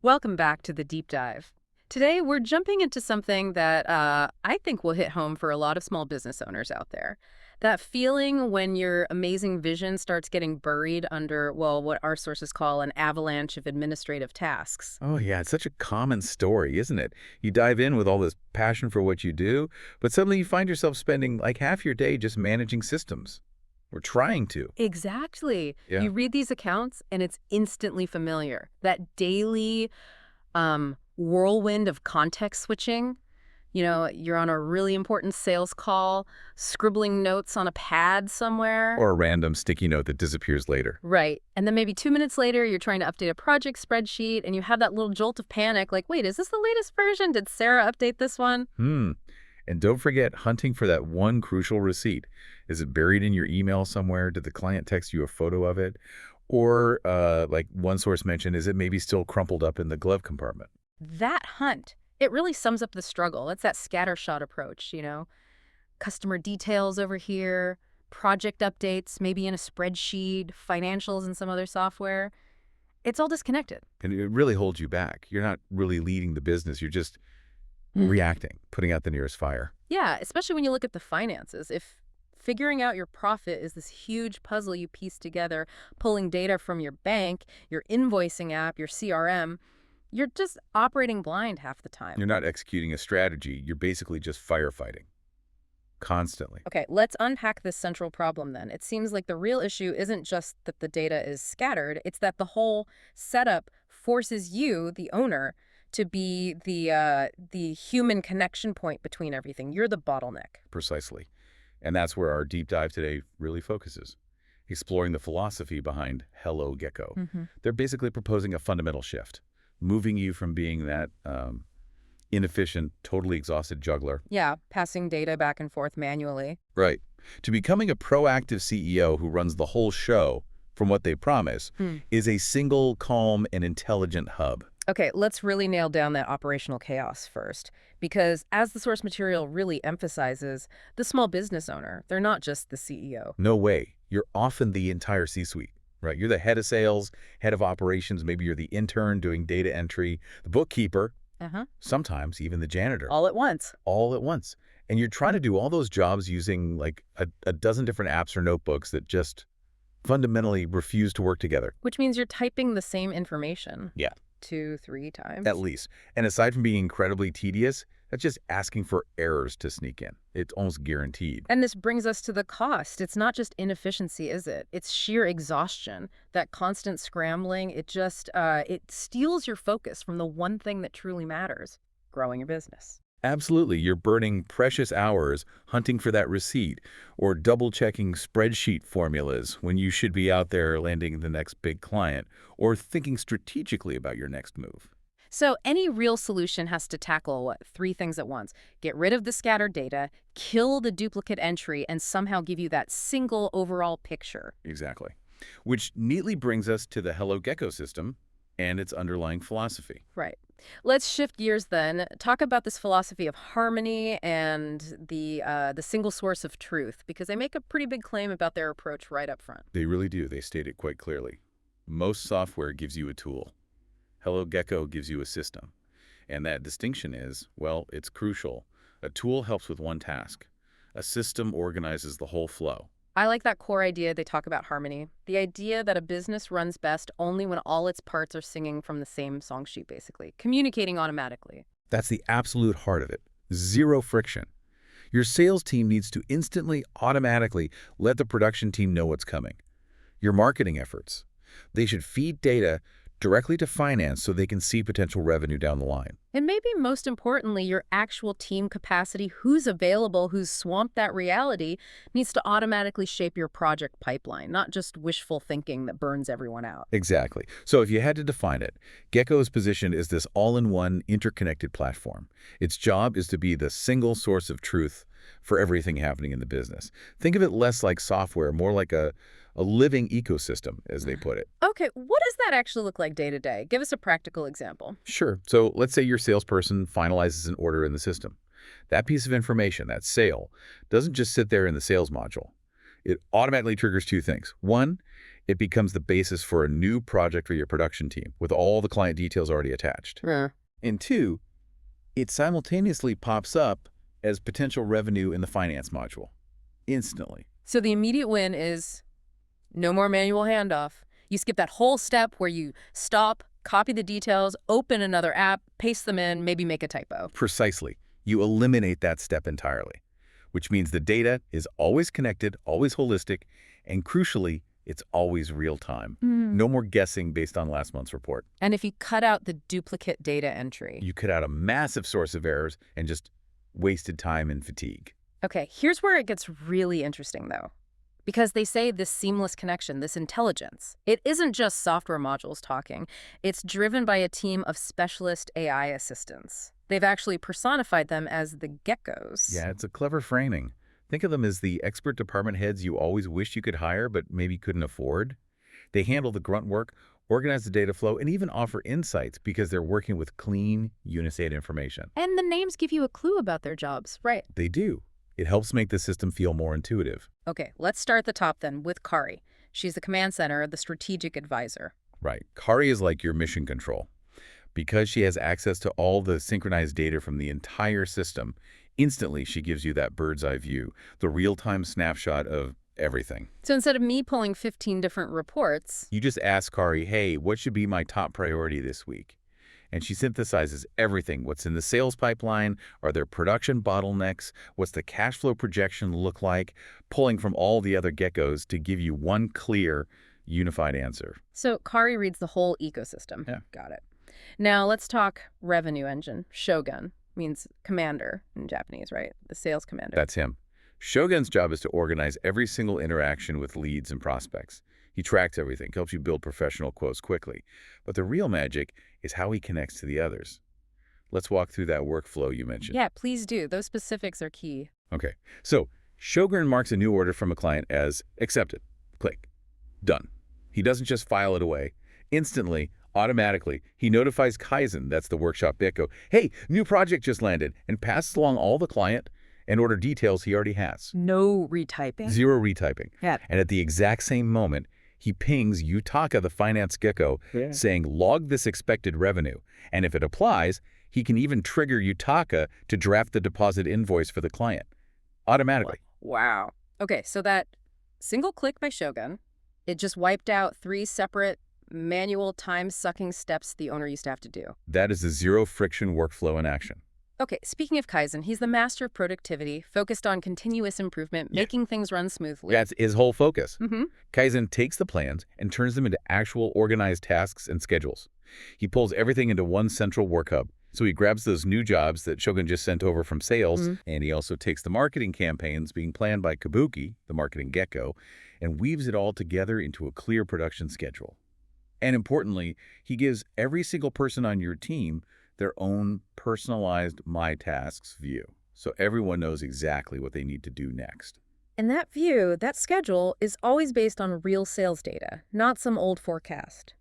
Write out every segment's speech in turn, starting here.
Welcome back to the deep dive. Today, we're jumping into something that I think will hit home for a lot of small business owners out there. That feeling when your amazing vision starts getting buried under, well, what our sources call an avalanche of administrative tasks. Oh, yeah, it's such a common story, isn't it? You dive in with all this passion for what you do, but suddenly you find yourself spending like half your day just managing systems, or trying to. Exactly. Yeah. You read these accounts, and it's instantly familiar. That daily whirlwind of context switching. You're on a really important sales call, scribbling notes on a pad somewhere. Or a random sticky note that disappears later. Right. And then maybe 2 minutes later, you're trying to update a project spreadsheet and you have that little jolt of panic like, wait, is this the latest version? Did Sarah update this one? And don't forget hunting for that one crucial receipt. Is it buried in your email somewhere? Did the client text you a photo of it? Or, like one source mentioned, is it maybe still crumpled up in the glove compartment? That hunt, it really sums up the struggle. It's that scattershot approach. Customer details over here, project updates, maybe in a spreadsheet, financials in some other software. It's all disconnected. And it really holds you back. You're not really leading the business. You're just reacting, putting out the nearest fire. Yeah, especially when you look at the finances. If figuring out your profit is this huge puzzle you piece together, pulling data from your bank, your invoicing app, your CRM, you're just operating blind half the time. You're not executing a strategy. You're basically just firefighting constantly. Okay, let's unpack this central problem then. It seems like the real issue isn't just that the data is scattered, it's that the whole setup forces you, the owner, to be the human connection point between everything. You're the bottleneck. Precisely. And that's where our deep dive today really focuses, exploring the philosophy behind Hello Gekko. They're basically proposing a fundamental shift, moving you from being that inefficient, totally exhausted juggler. Yeah, passing data back and forth manually. Right. To becoming a proactive CEO who runs the whole show from what they promise is a single, calm, and intelligent hub. Okay, let's really nail down that operational chaos first. Because as the source material really emphasizes, the small business owner, they're not just the CEO. No way. You're often the entire C-suite, right? You're the head of sales, head of operations. Maybe you're the intern doing data entry, the bookkeeper, sometimes even the janitor. All at once. All at once. And you're trying to do all those jobs using like a dozen different apps or notebooks that just fundamentally refuse to work together. Which means you're typing the same information. Yeah. 2, 3 times. At least. And aside from being incredibly tedious, that's just asking for errors to sneak in. It's almost guaranteed. And this brings us to the cost. It's not just inefficiency, is it? It's sheer exhaustion. That constant scrambling, it steals your focus from the one thing that truly matters, growing your business. Absolutely. You're burning precious hours hunting for that receipt or double-checking spreadsheet formulas when you should be out there landing the next big client or thinking strategically about your next move. So any real solution has to tackle, what, 3 things at once. Get rid of the scattered data, kill the duplicate entry, and somehow give you that single overall picture. Exactly. Which neatly brings us to the Hello Gekko system and its underlying philosophy. Right. Let's shift gears then. Talk about this philosophy of harmony and the single source of truth, because they make a pretty big claim about their approach right up front. They really do. They state it quite clearly. Most software gives you a tool. Hello Gekko gives you a system. And that distinction is, well, it's crucial. A tool helps with one task. A system organizes the whole flow. I like that core idea they talk about harmony. The idea that a business runs best only when all its parts are singing from the same song sheet, basically, communicating automatically. That's the absolute heart of it. Zero friction. Your sales team needs to instantly, automatically let the production team know what's coming. Your marketing efforts. They should feed data directly to finance so they can see potential revenue down the line. And maybe most importantly, your actual team capacity, who's available, who's swamped that reality, needs to automatically shape your project pipeline, not just wishful thinking that burns everyone out. Exactly. So if you had to define it, Gekko's position is this all-in-one interconnected platform. Its job is to be the single source of truth for everything happening in the business. Think of it less like software, more like a living ecosystem, as they put it. Okay, what does that actually look like day to day? Give us a practical example. Sure. So let's say your salesperson finalizes an order in the system. That piece of information, that sale, doesn't just sit there in the sales module. It automatically triggers 2 things. One, It becomes the basis for a new project for your production team, with all the client details already attached. Yeah. And two, it simultaneously pops up as potential revenue in the finance module, instantly. So the immediate win is no more manual handoff. You skip that whole step where you stop, copy the details, open another app, paste them in, maybe make a typo. Precisely. You eliminate that step entirely, which means the data is always connected, always holistic, and crucially, it's always real-time. No more guessing based on last month's report. And if you cut out the duplicate data entry. You cut out a massive source of errors and just wasted time and fatigue. Okay, here's where it gets really interesting, though. Because they say this seamless connection, this intelligence, it isn't just software modules talking. It's driven by a team of specialist AI assistants. They've actually personified them as the geckos. Yeah, it's a clever framing. Think of them as the expert department heads you always wished you could hire but maybe couldn't afford. They handle the grunt work, organize the data flow, and even offer insights because they're working with clean, Unisate information. And the names give you a clue about their jobs, right? They do. It helps make the system feel more intuitive. Okay, let's start at the top then with Kari. She's the command center, the strategic advisor. Right. Kari is like your mission control. Because she has access to all the synchronized data from the entire system, instantly she gives you that bird's eye view, the real-time snapshot of everything. So instead of me pulling 15 different reports, You just ask Kari, hey, what should be my top priority this week? And she synthesizes everything. What's in the sales pipeline? Are there production bottlenecks? What's the cash flow projection look like? Pulling from all the other geckos to give you one clear, unified answer. so Kari reads the whole ecosystem. Yeah. Got it. Now let's talk revenue engine. Shogun means commander in Japanese, right? The sales commander. That's him. Shogun's job is to organize every single interaction with leads and prospects. He tracks everything, helps you build professional quotes quickly. But the real magic is how he connects to the others. Let's walk through that workflow you mentioned. Yeah, please do. Those specifics are key. Okay, so Shogun marks a new order from a client as accepted. Click. Done. He doesn't just file it away. Instantly, automatically, he notifies Kaizen, that's the workshop Gekko, hey, new project just landed, and passes along all the client and order details he already has. No retyping. Zero retyping. Yeah. And at the exact same moment, he pings Yutaka, the finance gecko, saying log this expected revenue. And if it applies, he can even trigger Yutaka to draft the deposit invoice for the client. Automatically. Wow. Okay, so that single click by Shogun, it just wiped out 3 separate manual time-sucking steps the owner used to have to do. That is a zero-friction workflow in action. Okay, speaking of Kaizen, he's the master of productivity, focused on continuous improvement, making things run smoothly. That's his whole focus. Mm-hmm. Kaizen takes the plans and turns them into actual organized tasks and schedules. He pulls everything into one central work hub. So he grabs those new jobs that Shogun just sent over from sales, and he also takes the marketing campaigns being planned by Kabuki, the marketing gecko, and weaves it all together into a clear production schedule. And importantly, he gives every single person on your team their own personalized My Tasks view, so everyone knows exactly what they need to do next. And that view, that schedule, is always based on real sales data, not some old forecast.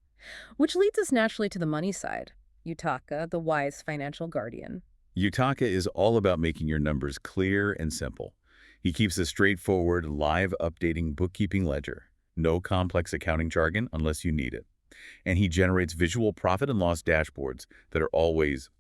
Which leads us naturally to the money side. Yutaka, the wise financial guardian. Yutaka is all about making your numbers clear and simple. He keeps a straightforward, live updating bookkeeping ledger. No complex accounting jargon unless you need it. And he generates visual profit and loss dashboards that are always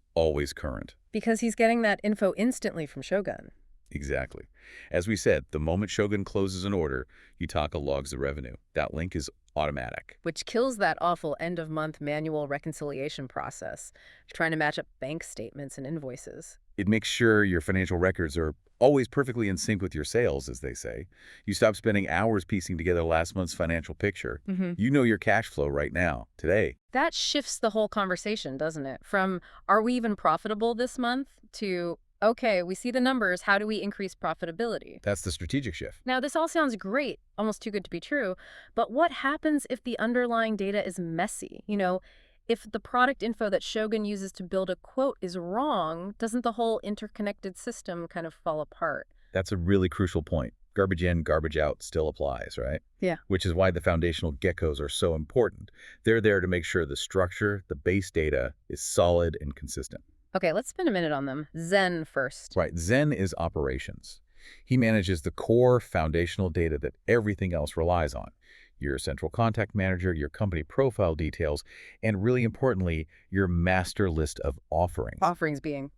current. Because he's getting that info instantly from Shogun. Exactly. As we said, the moment Shogun closes an order, Yutaka logs the revenue. That link is automatic. Which kills that awful end-of-month manual reconciliation process, trying to match up bank statements and invoices. It makes sure your financial records are always perfectly in sync with your sales, as they say. You stop spending hours piecing together last month's financial picture. You know your cash flow right now, today. That shifts the whole conversation, doesn't it? From, are we even profitable this month? To, okay, we see the numbers, how do we increase profitability? That's the strategic shift. Now, this all sounds great, almost too good to be true, but what happens if the underlying data is messy? You know, if the product info that Shogun uses to build a quote is wrong, doesn't the whole interconnected system kind of fall apart? That's a really crucial point. Garbage in, garbage out still applies, right? Yeah. Which is why the foundational geckos are so important. They're there to make sure the structure, the base data, is solid and consistent. Okay, let's spend a minute on them. Zen first. Right. Zen is operations. He manages the core foundational data that everything else relies on. your central contact manager, your company profile details, and really importantly, your master list of offerings. Offerings being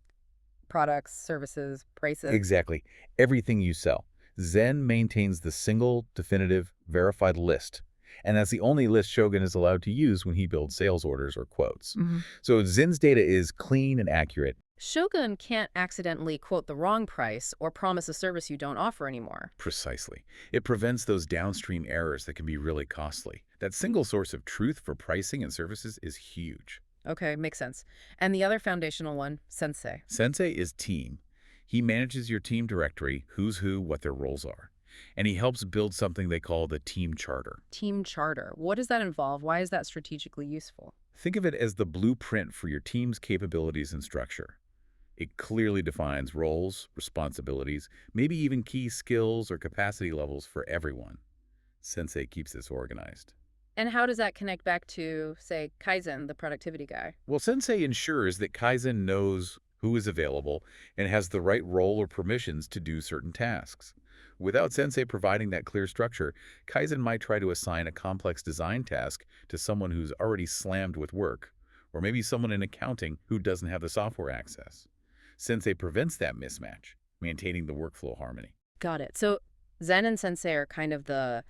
products, services, prices. Exactly. Everything you sell. Zen maintains the single, definitive, verified list. And that's the only list Shogun is allowed to use when he builds sales orders or quotes. Mhm. So Zen's data is clean and accurate. Shogun can't accidentally quote the wrong price or promise a service you don't offer anymore. Precisely. It prevents those downstream errors that can be really costly. That single source of truth for pricing and services is huge. Okay, makes sense. And the other foundational one, Sensei. Sensei is team. He manages your team directory, who's who, what their roles are. And he helps build something they call the team charter. Team charter. What does that involve? Why is that strategically useful? Think of it as the blueprint for your team's capabilities and structure. It clearly defines roles, responsibilities, maybe even key skills or capacity levels for everyone. Sensei keeps this organized. And how does that connect back to, say, Kaizen, the productivity guy? Well, Sensei ensures that Kaizen knows who is available and has the right role or permissions to do certain tasks. Without Sensei providing that clear structure, Kaizen might try to assign a complex design task to someone who's already slammed with work, or maybe someone in accounting who doesn't have the software access. Sensei prevents that mismatch, maintaining the workflow harmony. Got it. So Zen and Sensei are kind of the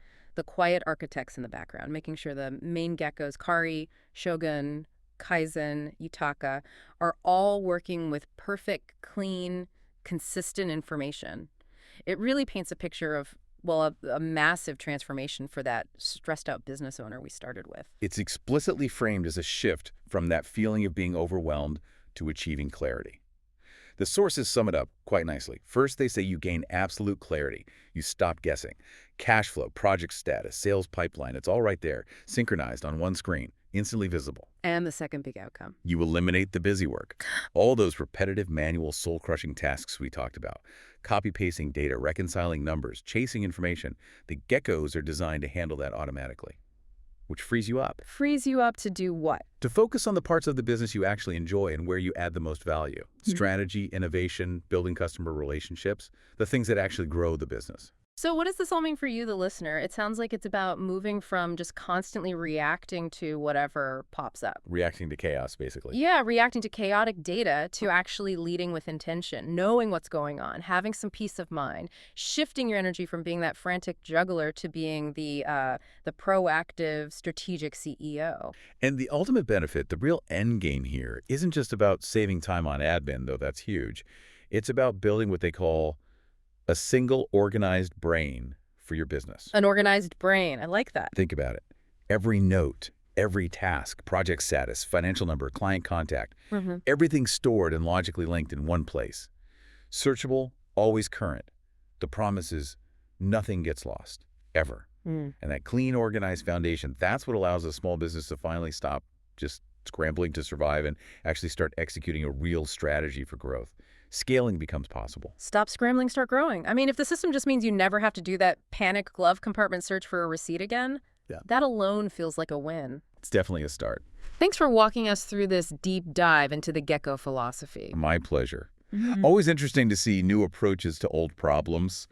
quiet architects in the background, making sure the main geckos, Kari, Shogun, Kaizen, Yutaka, are all working with perfect, clean, consistent information. It really paints a picture of, well, a massive transformation for that stressed out business owner we started with. It's explicitly framed as a shift from that feeling of being overwhelmed to achieving clarity. The sources sum it up quite nicely. First, they say you gain absolute clarity. You stop guessing. Cash flow, project status, sales pipeline, it's all right there, synchronized on one screen, instantly visible. And the second big outcome. You eliminate the busy work. All those repetitive, manual, soul-crushing tasks we talked about. Copy-pasting data, reconciling numbers, chasing information. The geckos are designed to handle that automatically, which frees you up. Frees you up to do what? To focus on the parts of the business you actually enjoy and where you add the most value. Strategy, innovation, building customer relationships, the things that actually grow the business. So what does this all mean for you, the listener? It sounds like it's about moving from just constantly reacting to whatever pops up. Reacting to chaos, basically. Yeah, reacting to chaotic data to actually leading with intention, knowing what's going on, having some peace of mind, shifting your energy from being that frantic juggler to being the proactive, strategic CEO. And the ultimate benefit, the real end game here, isn't just about saving time on admin, though that's huge. It's about building what they call a single organized brain for your business. An organized brain. I like that. Think about it. Every note, every task, project status, financial number, client contact, everything's stored and logically linked in one place. Searchable, always current. The promise is nothing gets lost, ever. And that clean, organized foundation, that's what allows a small business to finally stop just scrambling to survive and actually start executing a real strategy for growth. Scaling becomes possible. Stop scrambling, start growing. I mean, if the system just means you never have to do that panic glove compartment search for a receipt again, that alone feels like a win. It's definitely a start. Thanks for walking us through this deep dive into the Gekko philosophy. My pleasure. Always interesting to see new approaches to old problems.